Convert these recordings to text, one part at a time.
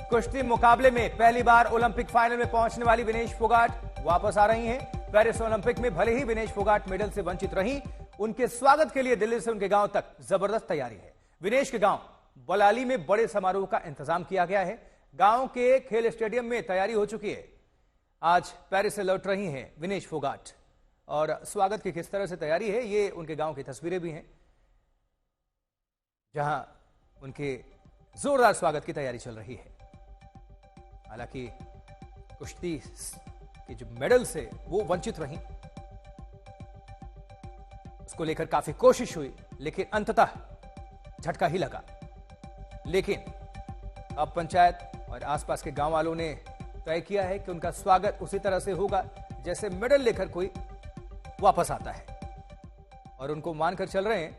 कुश्ती मुकाबले में पहली बार ओलंपिक फाइनल में पहुंचने वाली विनेश फोगाट वापस आ रही हैं। पेरिस ओलंपिक में भले ही विनेश फोगाट मेडल से वंचित रहीं, उनके स्वागत के लिए दिल्ली से उनके गांव तक जबरदस्त तैयारी है। विनेश के गांव बलाली में बड़े समारोह का इंतजाम किया गया है। गांव के खेल स्टेडियम में तैयारी हो चुकी है। आज पेरिस से लौट रही हैं विनेश फोगाट और स्वागत की किस तरह से तैयारी है, ये उनके गांव की तस्वीरें भी हैं, जहां उनके जोरदार स्वागत की तैयारी चल रही है। हालांकि कुश्ती के जो मेडल से वो वंचित रहीं, उसको लेकर काफी कोशिश हुई, लेकिन अंततः झटका ही लगा। लेकिन अब पंचायत और आसपास के गांव वालों ने तय किया है कि उनका स्वागत उसी तरह से होगा जैसे मेडल लेकर कोई वापस आता है, और उनको मानकर चल रहे हैं।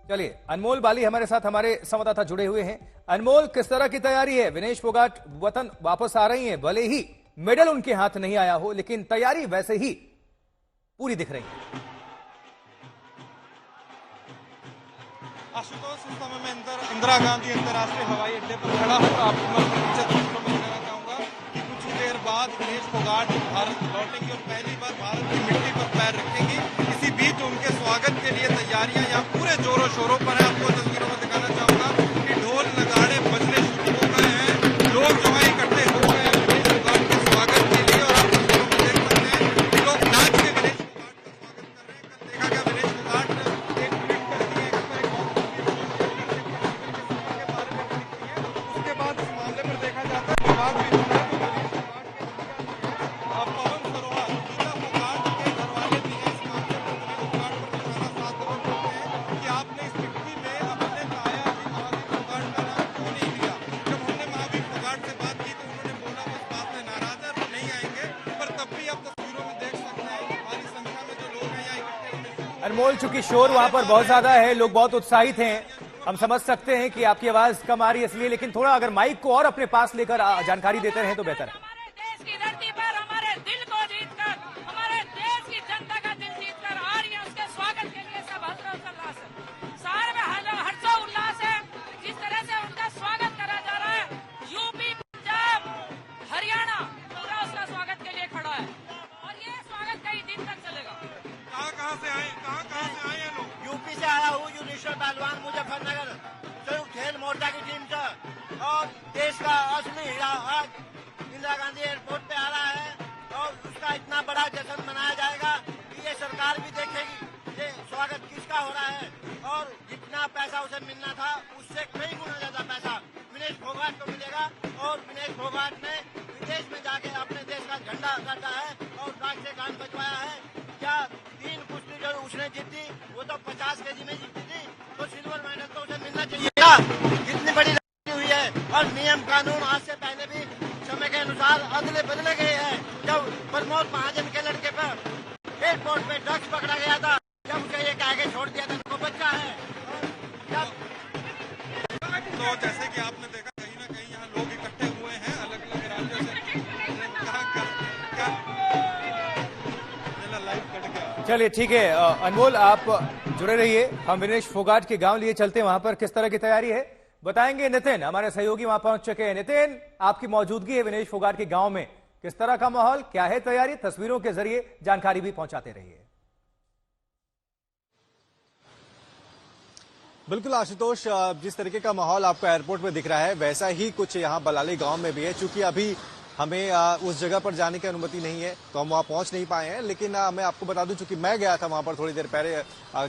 चलिए, अनमोल बाली हमारे साथ, हमारे संवाददाता जुड़े हुए हैं। अनमोल, किस तरह की तैयारी है? विनेश फोगाट वतन वापस आ रही हैं, भले ही मेडल उनके हाथ नहीं आया हो, लेकिन तैयारी वैसे ही पूरी दिख रही है। आशुतोष, इस समय मैं इंदिरा गांधी अंतर्राष्ट्रीय हवाई अड्डे पर खड़ा हूं। आपको मैं बताना चाहूंगा कि कुछ ही देर बाद विनेश फोगाट भारत लौटेंगी और पहली बार भारत की मिट्टी पर पैर रखेंगी। इसी बीच उनके स्वागत के लिए तैयारियां यहाँ पूरे जोरों शोरों पर है। आपको तस्वीरों में दिखाना चाहूंगा कि ढोल नगाड़े बजने शुरू हो गए हैं, लोग जो है इकट्ठे हो गए हैं विनेश फोगाट के स्वागत के लिए। और आप तस्वीरों में देख सकते हैं लोग नाच के विनेश फोगाट का स्वागत कर रहे हैं। कल देखा गया विनेश फोगाट ने एक ट्वीट कर दिए के बारे में ट्वीट किए। उसके बाद इस मामले पर देखा जाता है विवाद भी होता है। पवन सरोवर गीता फोगाट के घर वाले भी हैं इस मामले पर विनेश फोगाट पर निशाना साधते हुए बोलते हैं कि आपने इस चिट्ठी में अपने ताया जी महावीर फोगाट का नाम क्यों नहीं लिया। जब हमने महावीर फोगाट से बात की तो उन्होंने बोला बस बात से नाराज है, तो नहीं आएंगे। पर तब भी आप तस्वीरों में देख सकते हैं कि भारी संख्या में जो लोग हैं यहाँ इकट्ठे होने शुरू। अनमोल, चूंकि शोर वहां पर बहुत ज्यादा है, लोग बहुत उत्साहित हैं, हम समझ सकते हैं कि आपकी आवाज कम आ रही है इसलिए, लेकिन थोड़ा अगर माइक को और अपने पास लेकर जानकारी देते रहें तो बेहतर है। हमारे देश की धरती पर हमारे दिल को जीतकर, हमारे देश की जनता का दिल जीतकर आ रही है। उसके स्वागत के लिए सब हर्षोल्लास है, सारे में हर्षोल्लास है। जिस तरह से उनका स्वागत करा जा रहा है, यूपी, पंजाब, हरियाणा पूरा उसका स्वागत के लिए खड़ा है और ये स्वागत कई दिन तक चलेगा। कहाँ से आए हैं लोग? यूपी से आया हूँ, यूनिवर्सल पहलवान मुजफ्फरनगर संयुक्त खेल मोर्चा की टीम से, और देश का असली हीरा आज इंदिरा गांधी एयरपोर्ट पे आ रहा है और उसका इतना बड़ा जश्न मनाया जाएगा कि ये सरकार भी देखेगी ये स्वागत किसका हो रहा है। और जितना पैसा उसे मिलना था उससे कई गुना ज्यादा पैसा विनेश फोगाट को मिलेगा। और विनेश फोगाट ने विदेश में जाके अपने देश का झंडा गाड़ा है और राग से गान बजवाया है। क्या 3 कुश्ती जो उसने जीती वो तो 50 केजी में जीती थी, तो सिल्वर मेडल तो उसे मिलना चाहिए। कितनी बड़ी लड़ाई हुई है और नियम कानून आज से पहले भी समय के अनुसार अदले बदले गए हैं। जब प्रमोद महाजन के लड़के पर एयरपोर्ट पे ड्रग्स पकड़ा गया था, जब उसे ये कह के छोड़ दिया था तो बच्चा है। तो जैसे कि आपने देखा कहीं ना कहीं यहाँ लोग इकट्ठे हुए हैं अलग अलग राज्यों से। लाइव कट गया। चलिए ठीक है अनमोल, आप जुड़े रहिए, हम विनेश फोगाट के गांव लिए चलते हैं, वहां पर किस तरह की तैयारी है बताएंगे। नितिन, हमारे सहयोगी वहां पहुंच चुके हैं। नितिन, आपकी मौजूदगी है विनेश फोगाट के गांव में, किस तरह का माहौल, क्या है तैयारी? तस्वीरों के जरिए जानकारी भी पहुंचाते रहिए। बिल्कुल आशुतोष, जिस तरीके का माहौल आपको एयरपोर्ट में दिख रहा है वैसा ही कुछ यहाँ बलाली गांव में भी है। चूंकि अभी हमें उस जगह पर जाने की अनुमति नहीं है तो हम वहां पहुंच नहीं पाए हैं, लेकिन मैं आपको बता दूं चूंकि मैं गया था वहां पर थोड़ी देर पहले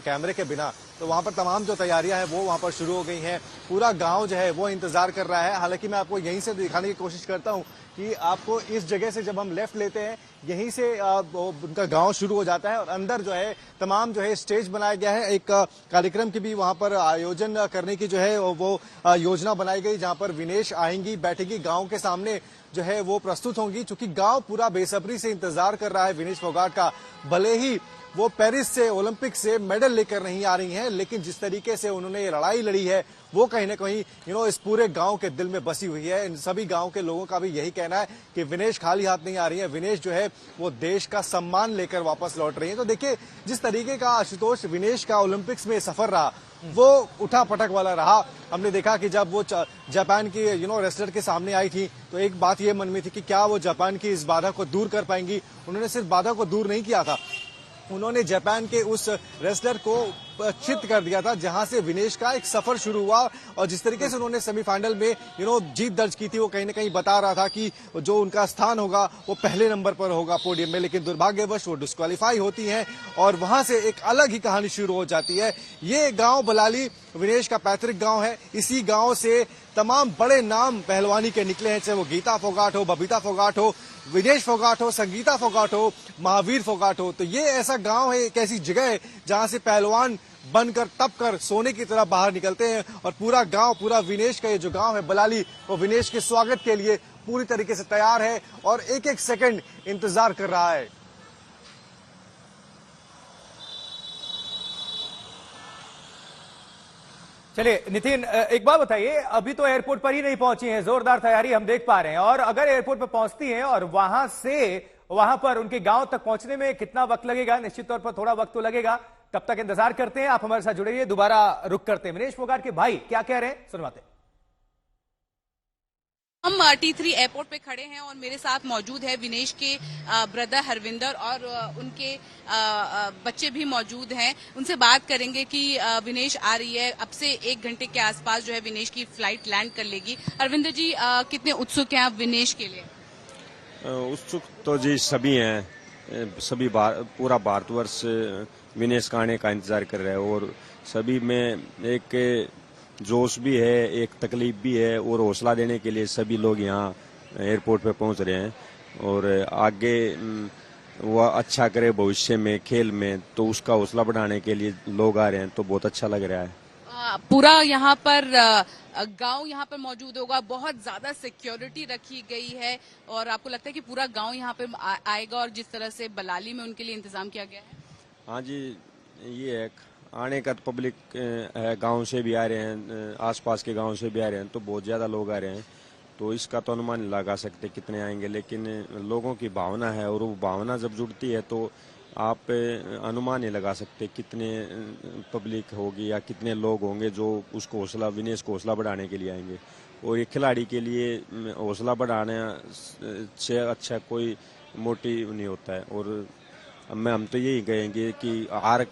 कैमरे के बिना, तो वहां पर तमाम जो तैयारियां हैं वो वहां पर शुरू हो गई हैं। पूरा गांव जो है वो इंतजार कर रहा है। हालांकि मैं आपको यहीं से दिखाने की कोशिश करता हूं कि आपको इस जगह से जब हम लेफ्ट लेते हैं यहीं से उनका गांव शुरू हो जाता है और अंदर जो है तमाम जो है स्टेज बनाया गया है। एक कार्यक्रम की भी वहां पर आयोजन करने की जो है वो योजना बनाई गई, जहां पर विनेश आएंगी, बैठेगी, गांव के सामने जो है वो प्रस्तुत होंगी। चूंकि गांव पूरा बेसब्री से इंतजार कर रहा है विनेश फोगाट का। भले ही वो पेरिस से, ओलंपिक से मेडल लेकर नहीं आ रही हैं, लेकिन जिस तरीके से उन्होंने ये लड़ाई लड़ी है वो कहीं ना कहीं इस पूरे गांव के दिल में बसी हुई है। इन सभी गांव के लोगों का भी यही कहना है कि विनेश खाली हाथ नहीं आ रही है, विनेश जो है वो देश का सम्मान लेकर वापस लौट रही है। तो देखिए जिस तरीके का आशुतोष विनेश का ओलंपिक्स में सफर रहा वो उठा पटक वाला रहा। हमने देखा कि जब वो जापान की रेसलर के सामने आई थी तो एक बात ये मन में थी कि क्या वो जापान की इस बाधा को दूर कर पाएंगी। उन्होंने सिर्फ बाधा को दूर नहीं किया था, उन्होंने जापान के उस रेसलर को चित कर दिया था जहां से विनेश का एक सफर शुरू हुआ। और जिस तरीके से उन्होंने सेमीफाइनल में जीत दर्ज की थी वो कहीं ना कहीं बता रहा था कि जो उनका स्थान होगा वो पहले नंबर पर होगा पोडियम में, लेकिन दुर्भाग्यवश वो डिस्क्वालीफाई होती हैं और वहां से एक अलग ही कहानी शुरू हो जाती है। ये गांव बलाली विनेश का पैतृक गांव है। इसी गांव से तमाम बड़े नाम पहलवानी के निकले हैं, चाहे वो गीता फोगाट हो, बबीता फोगाट हो, विनेश फोगाट हो, संगीता फोगाट हो, महावीर फोगाट हो। तो ये ऐसा गांव है, एक ऐसी जगह है जहां से पहलवान बनकर तप कर सोने की तरह बाहर निकलते हैं और पूरा गांव, पूरा विनेश का ये जो गांव है बलाली, वो विनेश के स्वागत के लिए पूरी तरीके से तैयार है और एक एक सेकंड इंतजार कर रहा है। चलिए नितिन, एक बात बताइए, अभी तो एयरपोर्ट पर ही नहीं पहुंची हैं, जोरदार तैयारी हम देख पा रहे हैं, और अगर एयरपोर्ट पर पहुंचती हैं और वहां पर उनके गांव तक पहुंचने में कितना वक्त लगेगा? निश्चित तौर पर थोड़ा वक्त तो लगेगा, तब तक इंतजार करते हैं। आप हमारे साथ जुड़े रहिए, दोबारा रुक करते हैं। विनेश फोगाट के भाई क्या कह रहे हैं सुनवाते हैं। हम T3 एयरपोर्ट पे खड़े हैं और मेरे साथ मौजूद है विनेश के ब्रदर हरविंदर और उनके बच्चे भी मौजूद हैं। उनसे बात करेंगे कि विनेश आ रही है, अब से 1 घंटे के आसपास जो है विनेश की फ्लाइट लैंड कर लेगी। हरविंदर जी, कितने उत्सुक हैं आप विनेश के लिए? उत्सुक तो जी सभी हैं, सभी पूरा भारतवर्ष विनेश का आने का इंतजार कर रहा है और सभी में एक जोश भी है, एक तकलीफ भी है और हौसला देने के लिए सभी लोग यहाँ एयरपोर्ट पे पहुंच रहे हैं और आगे वह अच्छा करे भविष्य में खेल में, तो उसका हौसला बढ़ाने के लिए लोग आ रहे हैं, तो बहुत अच्छा लग रहा है। पूरा यहाँ पर गांव यहाँ पर मौजूद होगा, बहुत ज्यादा सिक्योरिटी रखी गई है और आपको लगता है कि पूरा गांव यहाँ पे आएगा और जिस तरह से बलाली में उनके लिए इंतजाम किया गया है? हाँ जी, ये है आने का तो पब्लिक है, गांव से भी आ रहे हैं, आसपास के गांव से भी आ रहे हैं, तो बहुत ज्यादा लोग आ रहे हैं, तो इसका तो अनुमान नहीं लगा सकते कितने आएंगे, लेकिन लोगों की भावना है और वो भावना जब जुड़ती है तो आप अनुमान नहीं लगा सकते कितने पब्लिक होगी या कितने लोग होंगे जो उसको हौसला, विनेश को हौसला बढ़ाने के लिए आएंगे। और एक खिलाड़ी के लिए हौसला बढ़ाने से अच्छा कोई मोटिव नहीं होता है और हम तो यही कहेंगे कि हार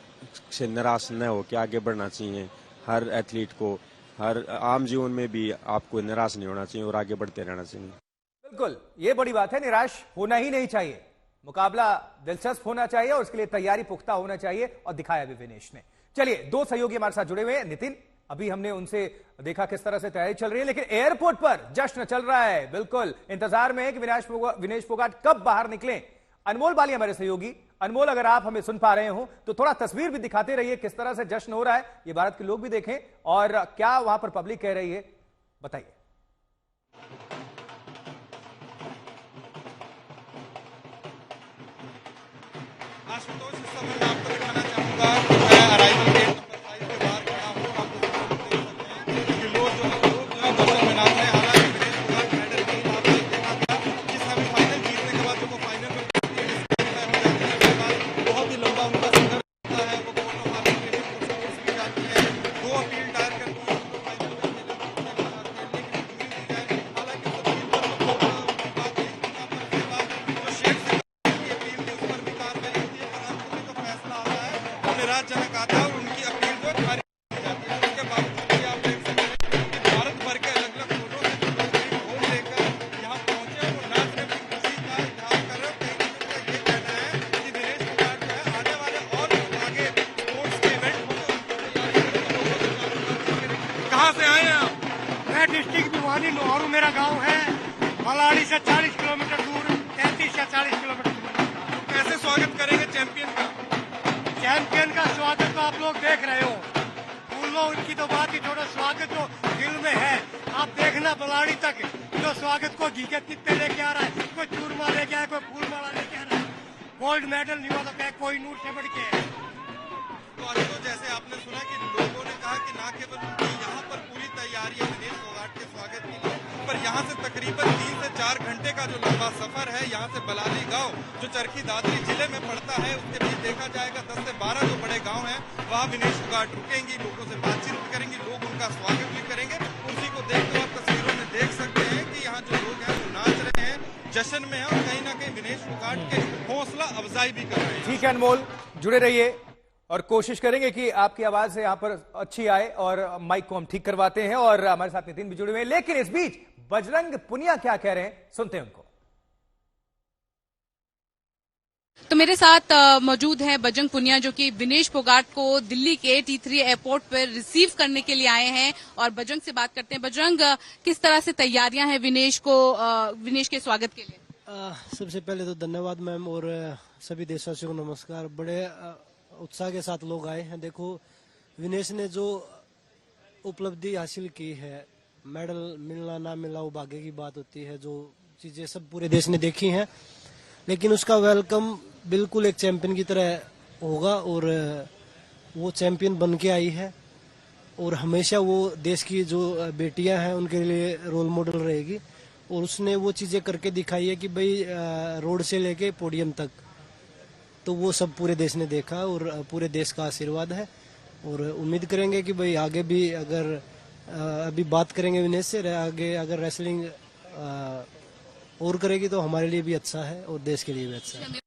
से निराश न हो के आगे बढ़ना चाहिए। हर एथलीट को, हर आम जीवन में भी आपको निराश नहीं होना चाहिए और आगे बढ़ते रहना चाहिए। बिल्कुल, ये बड़ी बात है, निराश होना ही नहीं चाहिए, मुकाबला दिलचस्प होना चाहिए और उसके लिए तैयारी पुख्ता होना चाहिए और दिखाया भी विनेश ने। चलिए, 2 सहयोगी हमारे साथ जुड़े हुए हैं। नितिन, अभी हमने उनसे देखा किस तरह से तैयारी चल रही है, लेकिन एयरपोर्ट पर जश्न चल रहा है, बिल्कुल इंतजार में है कि विनेश फोगाट कब बाहर निकले। अनमोल बाली हमारे सहयोगी। अनमोल, अगर आप हमें सुन पा रहे हो तो थोड़ा तस्वीर भी दिखाते रहिए, किस तरह से जश्न हो रहा है, ये भारत के लोग भी देखें और क्या वहां पर पब्लिक कह रही है, बताइए। आशुतोष, इस समय मैं आपको दिखाना चाहूंगा, मैं अराइवल गेट नंबर 5 के बाहर खड़ा हूँ। आप देख सकते हैं कि लोग जो है दर्शक मैदान में, हालांकि विनेश फोगाट मेडल की आप देखा था कि सेमीफाइनल जीतने के बाद जब वो फाइनल में बहुत ही लंबा उनका संघर्ष होता है, वो कोर्ट ऑफ आर्मी के लिए कोर्स भी जाती है, 2 अपील दायर करती है उनको फाइनल में जनक आता है और उनकी अपील जो खारिज की जाती है। उसके बावजूद भी आप देख सकते हैं कि भारत भर के अलग अलग कोनों से जो लोग वोट लेकर यहाँ पहुंचे वो ना सिर्फ खुशी का इजहार कर रहे हैं, कई किस्म का ये कहना है कि विनेश फोगाट जो है आने वाले और आगे स्पोर्ट्स के इवेंट होंगे। कहाँ से आए हैं आप? मैं डिस्ट्रिक्ट भिवानी लोहारू मेरा गाँव है, बलाली से 40 किलोमीटर दूर, 33 या 40 किलोमीटर दूर। कैसे स्वागत करेंगे चैंपियन का? चैंपियन का स्वागत तो आप लोग देख रहे हो, फूलों उनकी तो बात ही छोड़ो, स्वागत जो दिल में है आप देखना। बलाड़ी तक जो स्वागत को घी के तित्ते लेके आ रहा है, कोई चूरमा लेके आया, कोई फूल माला लेके आ रहा है, गोल्ड मेडल नहीं हुआ तो कोई नूर से बढ़ के। तो आज तो जैसे आपने सुना कि लोगों ने कहा कि ना केवल उनकी यहाँ पर पूरी तैयारी है विनेश फोगाट के स्वागत के लिए, पर यहाँ से तकरीबन 3 से 4 घंटे का जो लंबा सफर है, यहाँ से बलाली गांव जो चरखी दादरी जिले में पड़ता है, उसके बीच देखा जाएगा 10 से 12 जो बड़े गांव हैं, वहाँ विनेश फोगाट रुकेंगी, लोगों से बातचीत भी करेंगी, लोग उनका स्वागत भी करेंगे। उसी को देखते हुए आप तस्वीरों में देख सकते हैं कि यहाँ जो लोग हैं वो नाच रहे हैं, जश्न में है और कहीं ना कहीं विनेश फोगाट के हौसला अफजाई भी कर रहे हैं। ठीक है अनमोल, जुड़े रहिए और कोशिश करेंगे कि आपकी आवाज यहाँ पर अच्छी आए और माइक को हम ठीक करवाते हैं। और हमारे साथ नितिन भी जुड़े हुए हैं, लेकिन इस बीच बजरंग पुनिया क्या कह रहे हैं, सुनते हैं उनको। तो मेरे साथ मौजूद है बजरंग पुनिया, जो कि विनेश फोगाट को दिल्ली के T3 एयरपोर्ट पर रिसीव करने के लिए आए हैं और बजरंग से बात करते हैं। बजरंग, किस तरह से तैयारियां हैं विनेश के स्वागत के लिए? सबसे पहले तो धन्यवाद मैम, और सभी देशवासियों को नमस्कार। बड़े उत्साह के साथ लोग आए हैं। देखो, विनेश ने जो उपलब्धि हासिल की है, मेडल मिलना ना मिलना वो भाग्य की बात होती है, जो चीजें सब पूरे देश ने देखी हैं, लेकिन उसका वेलकम बिल्कुल एक चैंपियन की तरह होगा। और वो चैंपियन बन के आई है और हमेशा वो देश की जो बेटियां हैं उनके लिए रोल मॉडल रहेगी। और उसने वो चीजें करके दिखाई है कि भाई रोड से लेके पोडियम तक, तो वो सब पूरे देश ने देखा और पूरे देश का आशीर्वाद है। और उम्मीद करेंगे कि भाई आगे भी, अगर अभी बात करेंगे विनेश से, आगे अगर रेसलिंग और करेगी तो हमारे लिए भी अच्छा है और देश के लिए भी अच्छा है।